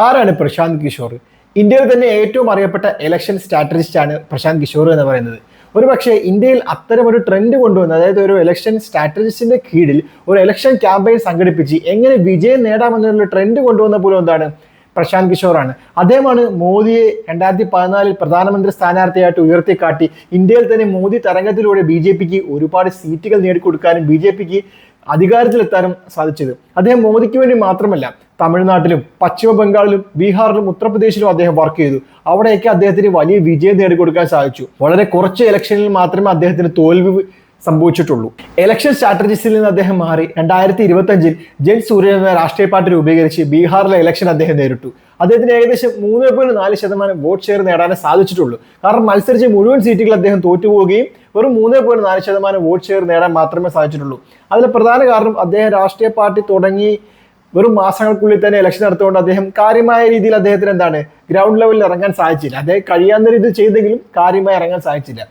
ആരാണ് പ്രശാന്ത് കിഷോർ? ഇന്ത്യയിൽ തന്നെ ഏറ്റവും അറിയപ്പെട്ട ഇലക്ഷൻ സ്ട്രാറ്റജിസ്റ്റ് ആണ് പ്രശാന്ത് കിഷോർ എന്ന് പറയുന്നത്. ഒരുപക്ഷെ ഇന്ത്യയിൽ അത്തരം ഒരു ട്രെൻഡ് കൊണ്ടുവന്ന്, അതായത് ഒരു ഇലക്ഷൻ സ്ട്രാറ്റജിസ്റ്റിന്റെ കീഴിൽ ഒരു ഇലക്ഷൻ ക്യാമ്പയിൻ സംഘടിപ്പിച്ച് എങ്ങനെ വിജയം നേടാമെന്നുള്ള ട്രെൻഡ് കൊണ്ടുവന്ന പോലും എന്താണ് പ്രശാന്ത് കിഷോറാണ്. അദ്ദേഹമാണ് മോദിയെ 2014 പ്രധാനമന്ത്രി സ്ഥാനാർത്ഥിയായിട്ട് ഉയർത്തിക്കാട്ടി ഇന്ത്യയിൽ തന്നെ മോദി തരംഗത്തിലൂടെ BJPക്ക് ഒരുപാട് സീറ്റുകൾ നേടിക്കൊടുക്കാനും BJPക്ക് അധികാരത്തിലെത്താനും സാധിച്ചത്. അദ്ദേഹം മോദിക്ക് വേണ്ടി മാത്രമല്ല, തമിഴ്നാട്ടിലും പശ്ചിമ ബംഗാളിലും ബീഹാറിലും ഉത്തർപ്രദേശിലും അദ്ദേഹം വർക്ക് ചെയ്തു. അവിടെയൊക്കെ അദ്ദേഹത്തിന് വലിയ വിജയം നേടിക്കൊടുക്കാൻ സാധിച്ചു. വളരെ കുറച്ച് ഇലക്ഷനിൽ മാത്രമേ അദ്ദേഹത്തിന് തോൽവി സംഭവിച്ചിട്ടുള്ളൂ. ഇലക്ഷൻ സ്ട്രാറ്റജിസ്റ്റിൽ നിന്ന് അദ്ദേഹം മാറി 2025 ജൻ സൂര്യൻ എന്ന രാഷ്ട്രീയ പാർട്ടി രൂപീകരിച്ച് ബീഹാറിലെ ഇലക്ഷൻ അദ്ദേഹം നേരിട്ടു. അദ്ദേഹത്തിന് ഏകദേശം 3.4% വോട്ട് ഷെയർ നേടാനേ സാധിച്ചിട്ടുള്ളൂ. കാരണം മത്സരിച്ച് മുഴുവൻ സീറ്റുകൾ അദ്ദേഹം തോറ്റുപോവുകയും വെറും 3.4% വോട്ട് ഷെയർ നേടാൻ മാത്രമേ സാധിച്ചിട്ടുള്ളൂ. അതിലെ പ്രധാന കാരണം അദ്ദേഹം രാഷ്ട്രീയ പാർട്ടി തുടങ്ങി വെറും മാസങ്ങൾക്കുള്ളിൽ തന്നെ ഇലക്ഷൻ നടത്തുകൊണ്ട് അദ്ദേഹം കാര്യമായ രീതിയിൽ അദ്ദേഹത്തിന് ഗ്രൗണ്ട് ലെവലിൽ ഇറങ്ങാൻ സാധിച്ചില്ല. അദ്ദേഹം കഴിയാവുന്ന രീതിയിൽ ചെയ്തെങ്കിലും കാര്യമായി ഇറങ്ങാൻ സാധിച്ചില്ല.